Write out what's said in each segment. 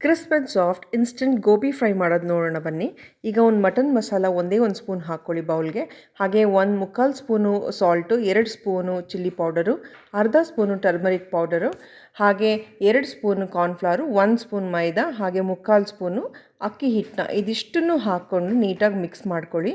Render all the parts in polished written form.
Crisp and soft instant gobi fry ಮಾಡೋದು ನೋಡೋಣ ಬನ್ನಿ. ಈಗ ಒಂದು ಮಟನ್ ಮಸಾಲ ಒಂದೇ ಒಂದು ಸ್ಪೂನ್ ಹಾಕ್ಕೊಳ್ಳಿ ಬೌಲ್ಗೆ. ಹಾಗೆ 1/4 spoon salt, 2 spoon chilli powder, ಅರ್ಧ ಸ್ಪೂನು ಟರ್ಮರಿಕ್ ಪೌಡರು, ಹಾಗೆ 2 ಸ್ಪೂನು ಕಾರ್ನ್ಫ್ಲವರು, 1 ಸ್ಪೂನ್ ಮೈದಾ, ಹಾಗೆ 3/4 ಸ್ಪೂನು ಅಕ್ಕಿ ಹಿಟ್ಟನ್ನ ಇದಿಷ್ಟನ್ನು ಹಾಕ್ಕೊಂಡು ನೀಟಾಗಿ ಮಿಕ್ಸ್ ಮಾಡ್ಕೊಳ್ಳಿ.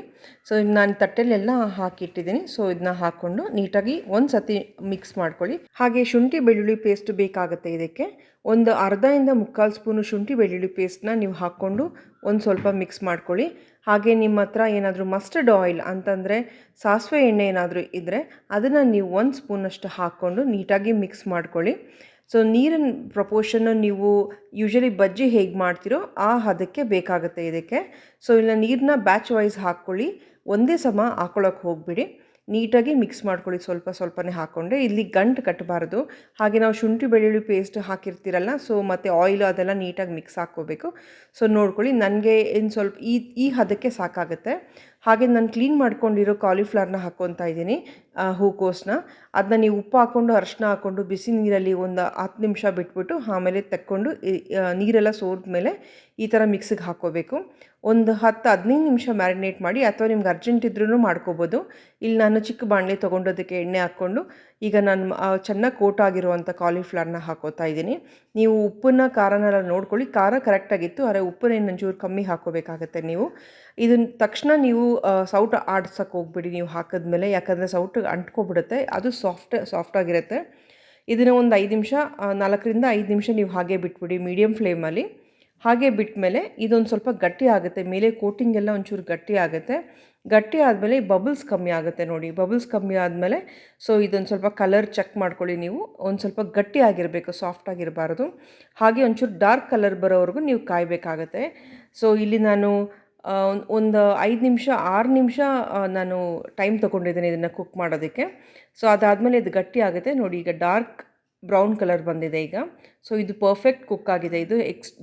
ಸೊ ಈಗ ನಾನು ತಟ್ಟೆಲೆಲ್ಲ ಹಾಕಿಟ್ಟಿದ್ದೀನಿ. ಸೊ ಇದನ್ನ ಹಾಕ್ಕೊಂಡು ನೀಟಾಗಿ ಒಂದು ಸತಿ ಮಿಕ್ಸ್ ಮಾಡ್ಕೊಳ್ಳಿ. ಹಾಗೆ ಶುಂಠಿ ಬೆಳ್ಳುಳ್ಳಿ ಪೇಸ್ಟ್ ಬೇಕಾಗುತ್ತೆ ಇದಕ್ಕೆ. ಒಂದು ಅರ್ಧದಿಂದ 3/4 ಸ್ಪೂನು ಶುಂಠಿ ಬೆಳ್ಳುಳ್ಳಿ ಪೇಸ್ಟನ್ನ ನೀವು ಹಾಕ್ಕೊಂಡು ಒಂದು ಸ್ವಲ್ಪ ಮಿಕ್ಸ್ ಮಾಡ್ಕೊಳ್ಳಿ. ಹಾಗೆ ನಿಮ್ಮ ಹತ್ರ ಏನಾದರೂ ಮಸ್ಟರ್ಡ್ ಆಯಿಲ್ ಅಂತಂದರೆ ಸಾಸಿವೆ ಎಣ್ಣೆ ಏನಾದರೂ ಇದ್ದರೆ ಅದನ್ನು ನೀವು 1 ಸ್ಪೂನಷ್ಟು ಹಾಕ್ಕೊಂಡು ನೀಟಾಗಿ ಮಿಕ್ಸ್ ಮಾಡ್ಕೊಳ್ಳಿ. ಸೊ ನೀರಿನ ಪ್ರಪೋರ್ಷನ್ನು ನೀವು ಯೂಶಲಿ ಬಜ್ಜಿ ಹೇಗೆ ಮಾಡ್ತೀರೋ ಆ ಹದಕ್ಕೆ ಬೇಕಾಗುತ್ತೆ ಇದಕ್ಕೆ. ಸೊ ಇಲ್ಲ ನೀರನ್ನ ಬ್ಯಾಚ್ ವೈಸ್ ಹಾಕ್ಕೊಳ್ಳಿ, ಒಂದೇ ಸಮ ಹಾಕ್ಕೊಳ್ಳೋಕೆ ಹೋಗ್ಬಿಡಿ. ನೀಟಾಗಿ ಮಿಕ್ಸ್ ಮಾಡ್ಕೊಳ್ಳಿ, ಸ್ವಲ್ಪ ಸ್ವಲ್ಪನೇ ಹಾಕ್ಕೊಂಡೆ. ಇಲ್ಲಿ ಗಂಟು ಕಟ್ಟಬಾರ್ದು. ಹಾಗೆ ನಾವು ಶುಂಠಿ ಬೆಳ್ಳುಳ್ಳಿ ಪೇಸ್ಟ್ ಹಾಕಿರ್ತೀರಲ್ಲ, ಸೊ ಮತ್ತು ಆಯಿಲು ಅದೆಲ್ಲ ನೀಟಾಗಿ ಮಿಕ್ಸ್ ಹಾಕ್ಕೋಬೇಕು. ಸೊ ನೋಡ್ಕೊಳ್ಳಿ, ನನಗೆ ಇನ್ನು ಸ್ವಲ್ಪ ಈ ಹದಕ್ಕೆ ಸಾಕಾಗುತ್ತೆ. ಹಾಗೆ ನಾನು ಕ್ಲೀನ್ ಮಾಡ್ಕೊಂಡಿರೋ ಕಾಲಿಫ್ಲವರ್ನ ಹಾಕ್ಕೊತಾ ಇದ್ದೀನಿ, ಹೂಕೋಸನ್ನ. ಅದನ್ನ ನೀವು ಉಪ್ಪು ಹಾಕ್ಕೊಂಡು ಅರಶಿನ ಹಾಕ್ಕೊಂಡು ಬಿಸಿ ನೀರಲ್ಲಿ ಒಂದು 10 ನಿಮಿಷ ಬಿಟ್ಬಿಟ್ಟು ಆಮೇಲೆ ತೆಕ್ಕೊಂಡು ನೀರೆಲ್ಲ ಸೋರ್ದ ಮೇಲೆ ಈ ಥರ ಮಿಕ್ಸಿಗೆ ಹಾಕ್ಕೋಬೇಕು. ಒಂದು 10-15 ನಿಮಿಷ ಮ್ಯಾರಿನೇಟ್ ಮಾಡಿ, ಅಥವಾ ನಿಮ್ಗೆ ಅರ್ಜೆಂಟ್ ಇದ್ರೂ ಮಾಡ್ಕೋಬೋದು. ಇಲ್ಲಿ ನಾನು ಚಿಕ್ಕ ಬಾಣಲೆ ತೊಗೊಂಡೋದಕ್ಕೆ ಎಣ್ಣೆ ಹಾಕ್ಕೊಂಡು ಈಗ ನಾನು ಚೆನ್ನಾಗಿ ಕೋಟ್ ಆಗಿರುವಂಥ ಕಾಲಿಫ್ಲವರ್ನ ಹಾಕೋತಾ ಇದ್ದೀನಿ. ನೀವು ಉಪ್ಪನ್ನ ಖಾರನೆಲ್ಲ ನೋಡ್ಕೊಳ್ಳಿ. ಖಾರ ಕರೆಕ್ಟಾಗಿತ್ತು, ಆದರೆ ಉಪ್ಪನ್ನ ಒಂಚೂರು ಕಮ್ಮಿ ಹಾಕ್ಕೋಬೇಕಾಗತ್ತೆ ನೀವು. ಇದನ್ನ ತಕ್ಷಣ ನೀವು ಸೌಟು ಆಡ್ಸೋಕ್ಕೆ ಹೋಗ್ಬಿಡಿ ನೀವು ಹಾಕಿದ್ಮೇಲೆ, ಯಾಕಂದರೆ ಸೌಟು ಅಂಟ್ಕೊಬಿಡುತ್ತೆ, ಅದು ಸಾಫ್ಟಾಗಿರುತ್ತೆ. ಇದನ್ನು ಒಂದು 5 ನಿಮಿಷ, 4ರಿಂದ 5 ನಿಮಿಷ ನೀವು ಹಾಗೆ ಬಿಟ್ಬಿಡಿ ಮೀಡಿಯಮ್ ಫ್ಲೇಮಲ್ಲಿ. ಹಾಗೆ ಬಿಟ್ಟ ಮೇಲೆ ಇದೊಂದು ಸ್ವಲ್ಪ ಗಟ್ಟಿ ಆಗುತ್ತೆ, ಮೇಲೆ ಕೋಟಿಂಗ್ ಎಲ್ಲ ಒಂಚೂರು ಗಟ್ಟಿ ಆಗುತ್ತೆ. ಗಟ್ಟಿ ಆದಮೇಲೆ ಬಬಲ್ಸ್ ಕಮ್ಮಿ ಆಗುತ್ತೆ ನೋಡಿ. ಬಬಲ್ಸ್ ಕಮ್ಮಿ ಆದಮೇಲೆ ಸೊ ಇದೊಂದು ಸ್ವಲ್ಪ ಕಲರ್ ಚೆಕ್ ಮಾಡ್ಕೊಳ್ಳಿ ನೀವು. ಒಂದು ಸ್ವಲ್ಪ ಗಟ್ಟಿ ಆಗಿರಬೇಕು, ಸಾಫ್ಟ್ ಆಗಿರಬಾರ್ದು. ಹಾಗೆ ಒಂಚೂರು ಡಾರ್ಕ್ ಕಲರ್ ಬರೋವರೆಗೂ ನೀವು ಕಾಯಬೇಕಾಗತ್ತೆ. ಸೊ ಇಲ್ಲಿ ನಾನು ಒಂದು 5 ನಿಮಿಷ 6 ನಿಮಿಷ ನಾನು ಟೈಮ್ ತೊಗೊಂಡಿದ್ದೀನಿ ಇದನ್ನು ಕುಕ್ ಮಾಡೋದಕ್ಕೆ. ಸೊ ಅದಾದಮೇಲೆ ಇದು ಗಟ್ಟಿ ಆಗುತ್ತೆ ನೋಡಿ. ಈಗ ಡಾರ್ಕ್ ಬ್ರೌನ್ ಕಲರ್ ಬಂದಿದೆ ಈಗ. ಸೊ ಇದು ಪರ್ಫೆಕ್ಟ್ ಕುಕ್ ಆಗಿದೆ. ಇದು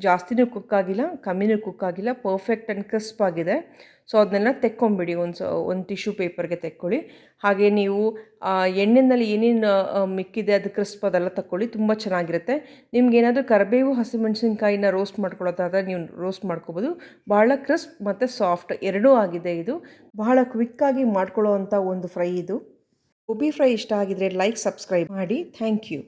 ಜಾಸ್ತಿನೂ ಕುಕ್ ಆಗಿಲ್ಲ, ಕಮ್ಮಿನೂ ಕುಕ್ ಆಗಿಲ್ಲ, ಪರ್ಫೆಕ್ಟ್ ಆ್ಯಂಡ್ ಕ್ರಿಸ್ಪ್ ಆಗಿದೆ. ಸೊ ಅದನ್ನೆಲ್ಲ ತೆಕ್ಕೊಂಬಿಡಿ, ಒಂದು ಟಿಶ್ಯೂ ಪೇಪರ್ಗೆ ತೆಕ್ಕೊಳ್ಳಿ. ಹಾಗೆ ನೀವು ಎಣ್ಣೆಯಲ್ಲಿ ಏನೇನು ಮಿಕ್ಕಿದೆ ಅದು ಕ್ರಿಸ್ಪ್ ಅದೆಲ್ಲ ತಗೊಳ್ಳಿ, ತುಂಬ ಚೆನ್ನಾಗಿರುತ್ತೆ. ನಿಮ್ಗೇನಾದರೂ ಕರಿಬೇವು ಹಸಿಮೆಣಸಿನ್ಕಾಯಿನ ರೋಸ್ಟ್ ಮಾಡ್ಕೊಳ್ಳೋದಾದ್ರೆ ನೀವು ರೋಸ್ಟ್ ಮಾಡ್ಕೋಬೋದು. ಬಹಳ ಕ್ರಿಸ್ಪ್ ಮತ್ತು ಸಾಫ್ಟ್ ಎರಡೂ ಆಗಿದೆ ಇದು. ಬಹಳ ಕ್ವಿಕ್ಕಾಗಿ ಮಾಡ್ಕೊಳ್ಳೋ ಅಂಥ ಒಂದು ಫ್ರೈ ಇದು. ಗೋಬಿ ಫ್ರೈ ಇಷ್ಟ ಆಗಿದ್ರೆ ಲೈಕ್, ಸಬ್ಸ್ಕ್ರೈಬ್ ಮಾಡಿ. Thank you.